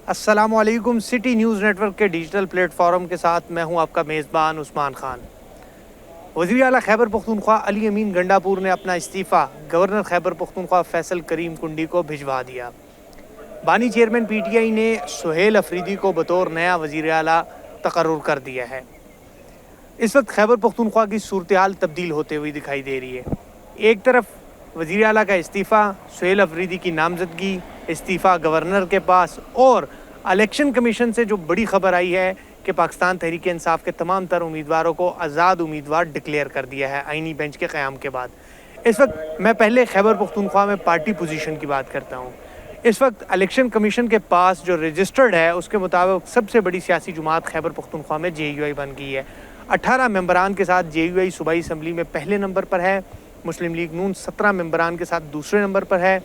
अस्सलामु अलैकुम। City news network के डिजिटल प्लेटफॉर्म के साथ मैं हूं आपका मेज़बान उस्मान खान। वज़ीर आला खैबर पख्तूनख्वा अली अमीन गंडापुर ने अपना इस्तीफ़ा गवर्नर खैबर पख्तूनख्वा फैसल करीम कुंडी को भिजवा दिया। बानी चेयरमैन PTI ने सुहेल अफरीदी को बतौर नया वज़ीर आला तकर्रुर कर दिया है। इस वक्त खैबर पख्तूनख्वा की सूरत हाल तब्दील होते हुई दिखाई दे रही है। एक तरफ वज़ीर आला का इस्तीफ़ा, सुहेल अफरीदी की नामज़दगी, इस्तीफ़ा गवर्नर के पास, और इलेक्शन कमीशन से जो बड़ी खबर आई है कि पाकिस्तान तहरीक इंसाफ के तमाम तर उम्मीदवारों को आज़ाद उम्मीदवार डिक्लेयर कर दिया है आइनी बेंच के क़याम के बाद। इस वक्त मैं पहले खैबर पख्तूनख्वा में पार्टी पोजीशन की बात करता हूँ। इस वक्त इलेक्शन कमीशन के पास जो रजिस्टर्ड है उसके मुताबिक सबसे बड़ी सियासी जुमात खैबर पख्तूनख्वा में JUI बन गई है। 18 मेंबरान के साथ JUI सूबाई असम्बली में पहले नंबर पर है। मुस्लिम लीग नून 17 मेंबरान के साथ दूसरे नंबर पर है।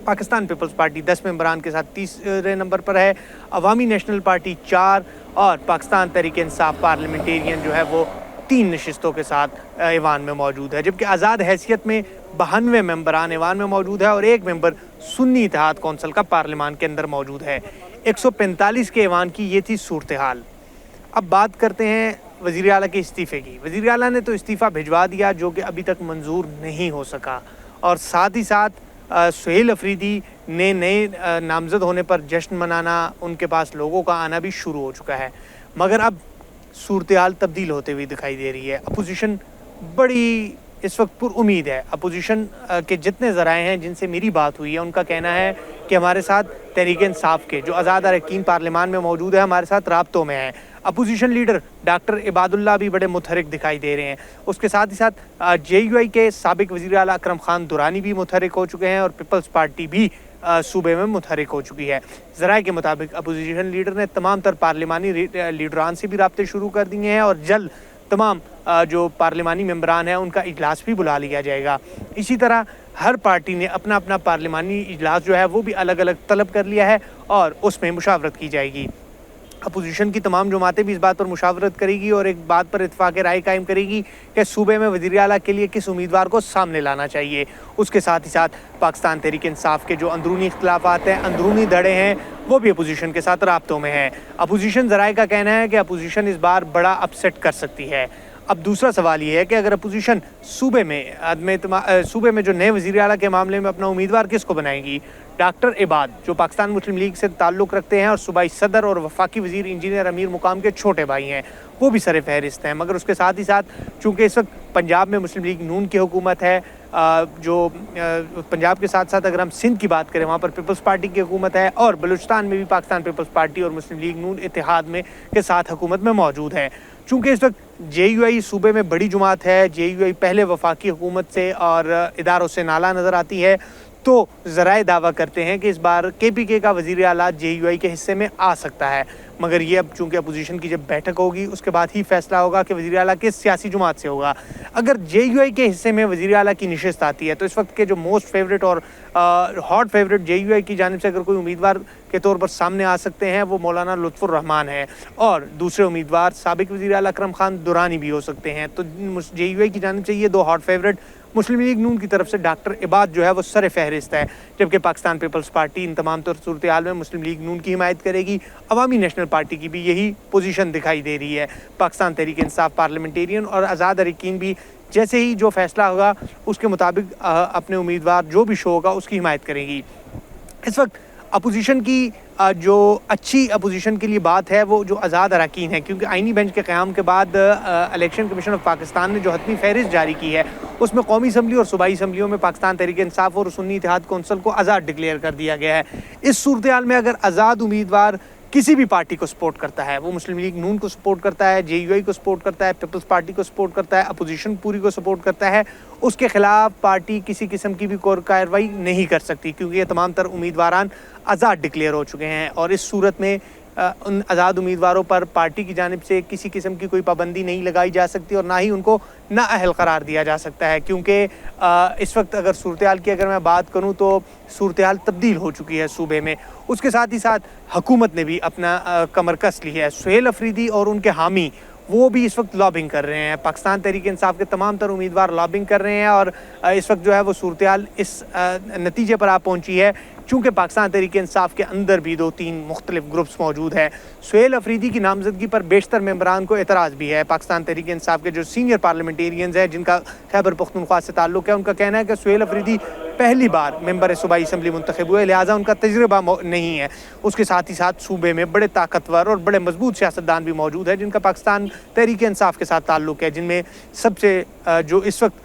पाकिस्तान पीपल्स पार्टी 10 मेंबरान के साथ तीसरे नंबर पर है। अवामी नेशनल पार्टी 4 और पाकिस्तान तहरीक इंसाफ पार्लियामेंटेरियन जो है वो 3 नशिस्तों के साथ ऐवान में मौजूद है, जबकि आज़ाद हैसियत में 92 मेंबरान ऐवान में मौजूद है और 1 मेंबर सुन्नी इत्तेहाद कौंसल का पार्लियामान के अंदर मौजूद है। 145 के ऐवान की ये थी सूरत हाल। अब बात करते हैं वज़ीर आला के इस्तीफ़े की। वज़ीर आला ने तो इस्तीफ़ा भिजवा दिया जो कि अभी तक मंजूर नहीं हो सका, और साथ ही साथ सुहेल अफरीदी ने नए नामज़द होने पर जश्न मनाना, उनके पास लोगों का आना भी शुरू हो चुका है। मगर अब सूरत हाल तब्दील होते हुए दिखाई दे रही है। अपोजिशन बड़ी इस वक्त पुरुम्मीद है। अपोजिशन के जितने ज़राए हैं जिनसे मेरी बात हुई है उनका कहना है कि हमारे साथ तहरीक इंसाफ के जो आज़ाद अरकान पार्लियामान में मौजूद है हमारे साथ राब्तों में है। अपोजिशन लीडर डॉक्टर इबादुल्ला भी बड़े मुतहरिक दिखाई दे रहे हैं। उसके साथ ही साथ JUI के साबिक वज़ीर आला अकरम खान दुरानी भी मुतहरिक हो चुके हैं और पीपल्स पार्टी भी सूबे में मुतहरिक हो चुकी है। ज़राए के मुताबिक अपोजिशन लीडर ने तमाम तर पार्लिमानी लीडरान से भी राब्ते शुरू कर दिए हैं और जल्द तमाम जो पार्लिमानी मेंबरान हैं उनका इजलास भी बुला लिया जाएगा। इसी तरह हर पार्टी ने अपना अपना पार्लिमानी इजलास जो है वो भी अलग अलग तलब कर लिया है और उसमें मुशावरत की जाएगी। अपोजिशन की तमाम जमातें भी इस बात पर मुशावरत करेगी और एक बात पर इत्तफाक़ राय कायम करेगी कि सूबे में वज़ीर आला के लिए किस उम्मीदवार को सामने लाना चाहिए। उसके साथ ही साथ पाकिस्तान तहरीक इंसाफ के जो अंदरूनी इख्तिलाफ़ात हैं, अंदरूनी दड़े हैं, वो भी अपोजिशन के साथ राब्तों में है। अपोजिशन ज़राए का कहना है कि अपोजिशन इस बार बड़ा अपसेट कर सकती है। अब दूसरा सवाल ये है कि अगर अपोजिशन सूबे में जो नए वज़ीर आला के मामले में अपना उम्मीदवार किसको बनाएगी। डॉक्टर इबाद जो पाकिस्तान मुस्लिम लीग से ताल्लुक़ रखते हैं और सूबाई सदर और वफाकी वज़ीर इंजीनियर अमीर मुकाम के छोटे भाई हैं, वो भी सर फहरिस्त हैं। मगर उसके साथ ही साथ चूँकि इस वक्त पंजाब में मुस्लिम लीग नून की हुकूमत है, जो पंजाब के साथ साथ अगर हम सिंध की बात करें वहाँ पर पीपल्स पार्टी की हुकूमत है, और बलूचिस्तान में भी पाकिस्तान पीपल्स पार्टी और मुस्लिम लीग नून इत्तेहाद में के साथ हुकूमत में मौजूद है। चूँकि इस वक्त JUI सूबे में बड़ी जुमात है, JUI पहले वफाकी हुकूमत से और इदारों से नाला नज़र आती है, तो ज़राए दावा करते हैं कि इस बार KPK का वज़ीर आला JUI के हिस्से में आ सकता है। मगर ये अब चूँकि अपोजिशन की जब बैठक होगी उसके बाद ही फैसला होगा कि वज़ीर आला किस सियासी जुमात से होगा। अगर JUI के हिस्से में वज़ीर आला की नशिस्त आती है तो इस वक्त के जो मोस्ट फेवरेट और हॉट फेवरेट JUI की जानिब से अगर कोई उम्मीदवार के तौर पर सामने आ सकते हैं वो मौलाना लुत्फ़ुर रहमान है, और दूसरे उम्मीदवार साबिक वज़ीर आला अकरम खान दुरानी भी हो सकते हैं। तो JUI की जानिब से ये 2 हॉट फेवरेट। मुस्लिम लीग नून की तरफ से डॉक्टर इबाद जो है वो सर फहरिस्त है, जबकि पाकिस्तान पीपल्स पार्टी इन तमाम तौर सूरत हाल में मुस्लिम लीग नून की हिमायत करेगी। अवामी नेशनल पार्टी की भी यही पोजीशन दिखाई दे रही है। पाकिस्तान तहरीक इंसाफ पार्लियामेंटेरियन और आज़ाद अरकान भी जैसे ही जो फैसला होगा उसके मुताबिक अपने उम्मीदवार जो भी शो होगा उसकी हिमायत करेगी। इस वक्त अपोजिशन की जो अच्छी अपोजिशन के लिए बात है वो जो आज़ाद अरकान है, क्योंकि आइनी बेंच के क़याम के बाद इलेक्शन कमीशन ऑफ पाकिस्तान ने जो हतमी फहरिस्त जारी की है उसमें कौमी असम्बली और सूबाई असम्बलियों में पाकिस्तान तहरीक इंसाफ और सुन्नी इत्तेहाद कौंसल को आज़ाद डिक्लेयर कर दिया गया है। इस सूरत हाल में अगर आज़ाद उम्मीदवार किसी भी पार्टी को सपोर्ट करता है, वो मुस्लिम लीग नून को सपोर्ट करता है, JUI को सपोर्ट करता है, पीपल्स पार्टी को सपोर्ट करता है, अपोजिशन पूरी को सपोर्ट करता है, उसके खिलाफ पार्टी किसी किस्म की भी कोई कार्रवाई नहीं कर सकती, क्योंकि ये तमाम तर उम्मीदवारान आज़ाद डिक्लेयर हो चुके हैं। और इस सूरत में उन आज़ाद उम्मीदवारों पर पार्टी की जानिब से किसी किस्म की कोई पाबंदी नहीं लगाई जा सकती और ना ही उनको नाअहल करार दिया जा सकता है, क्योंकि इस वक्त अगर सूरत हाल की अगर मैं बात करूं तो सूरत हाल तब्दील हो चुकी है सूबे में। उसके साथ ही साथ हुकूमत ने भी अपना कमर कस ली है। सुहेल अफरीदी और उनके हामी वो भी इस वक्त लॉबिंग कर रहे हैं। पाकिस्तान तहरीक इंसाफ के तमाम तर उम्मीदवार लॉबिंग कर रहे हैं और इस वक्त जो है वो सूरत हाल इस नतीजे पर आ पहुंची है چونکہ پاکستان تحریک انصاف کے اندر بھی 2-3 مختلف گروپس موجود ہیں۔ سہیل افریدی کی نامزدگی پر بیشتر ممبران کو اعتراض بھی ہے۔ پاکستان تحریک انصاف کے جو سینئر پارلیمنٹیرینز ہیں جن کا خیبر پختونخوا سے تعلق ہے، ان کا کہنا ہے کہ سہیل افریدی پہلی بار ممبر صوبائی اسمبلی منتخب ہوئے، لہٰذا ان کا تجربہ نہیں ہے۔ اس کے ساتھ ہی ساتھ صوبے میں بڑے طاقتور اور بڑے مضبوط سیاستدان بھی موجود ہیں جن کا پاکستان تحریک انصاف کے ساتھ تعلق ہے، جن میں سب سے جو اس وقت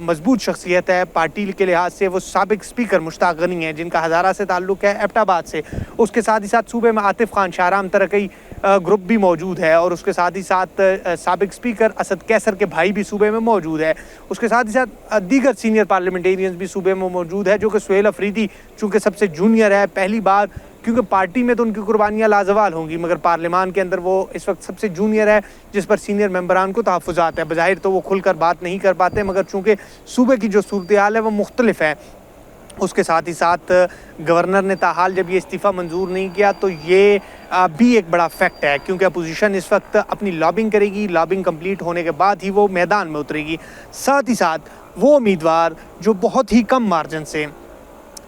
مضبوط شخصیت ہے پارٹی کے لحاظ سے وہ سابق اسپیکر مشتاق غنی ہیں جن کا ہزارہ سے تعلق ہے، ایبٹ آباد سے۔ اس کے ساتھ ہی ساتھ صوبے میں عاطف خان شاہرام ترقی گروپ بھی موجود ہے، اور اس کے ساتھ ہی ساتھ سابق اسپیکر اسد کیسر کے بھائی بھی صوبے میں موجود ہے۔ اس کے ساتھ ہی ساتھ دیگر سینئر پارلیمنٹیرینز بھی صوبے میں موجود ہے، جو کہ سہیل افریدی چونکہ سب سے جونیئر ہے، پہلی بار، کیونکہ پارٹی میں تو ان کی قربانیاں لازوال ہوں گی مگر پارلیمان کے اندر وہ اس وقت سب سے جونیئر ہے جس پر سینئر ممبران کو تحفظات ہے۔ بظاہر تو وہ کھل کر بات نہیں کر پاتے مگر چونکہ صوبے کی جو صورتحال ہے وہ مختلف ہے۔ اس کے ساتھ ہی ساتھ گورنر نے تاحال جب یہ استعفیٰ منظور نہیں کیا تو یہ بھی ایک بڑا فیکٹ ہے، کیونکہ اپوزیشن اس وقت اپنی لابنگ کرے گی، لابنگ کمپلیٹ ہونے کے بعد ہی وہ میدان میں اترے گی۔ ساتھ ہی ساتھ وہ امیدوار جو بہت ہی کم مارجن سے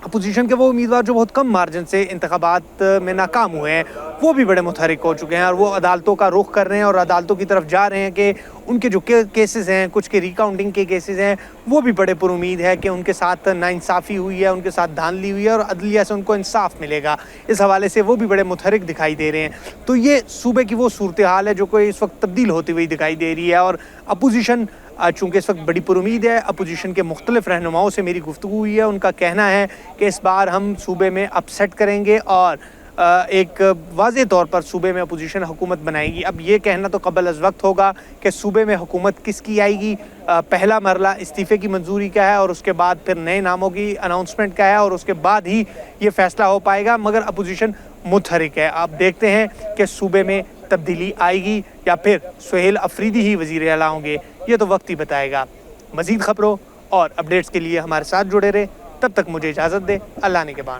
اپوزیشن کے بہت کم مارجن سے انتخابات میں ناکام ہوئے ہیں، وہ بھی بڑے متحرک ہو چکے ہیں اور وہ عدالتوں کا رخ کر رہے ہیں اور عدالتوں کی طرف جا رہے ہیں کہ ان کے جو کیسز ہیں، کچھ کے ریکاؤنٹنگ کے کیسز ہیں، وہ بھی بڑے پر امید ہے کہ ان کے ساتھ ناانصافی ہوئی ہے، ان کے ساتھ دھاندلی ہوئی ہے اور عدلیہ سے ان کو انصاف ملے گا۔ اس حوالے سے وہ بھی بڑے متحرک دکھائی دے رہے ہیں۔ تو یہ صوبے کی وہ صورتحال ہے جو کہ اس وقت تبدیل ہوتی ہوئی دکھائی دے رہی ہے، اور اپوزیشن چونکہ اس وقت بڑی پر امید ہے۔ اپوزیشن کے مختلف رہنماؤں سے میری گفتگو ہوئی ہے، ان کا کہنا ہے کہ اس بار ہم صوبے میں اپ سیٹ کریں گے اور ایک واضح طور پر صوبے میں اپوزیشن حکومت بنائے گی۔ اب یہ کہنا تو قبل از وقت ہوگا کہ صوبے میں حکومت کس کی آئے گی، پہلا مرحلہ استعفے کی منظوری کا ہے اور اس کے بعد پھر نئے ناموں کی اناؤنسمنٹ کا ہے اور اس کے بعد ہی یہ فیصلہ ہو پائے گا، مگر اپوزیشن متحرک ہے۔ آپ دیکھتے ہیں کہ صوبے میں تبدیلی آئے گی یا پھر سہیل افریدی ہی وزیر اعلیٰ ہوں گے، یہ تو وقت ہی بتائے گا۔ مزید خبروں اور اپڈیٹس کے لیے ہمارے ساتھ جڑے رہے، تب تک مجھے اجازت دے، اللہ نگہبان۔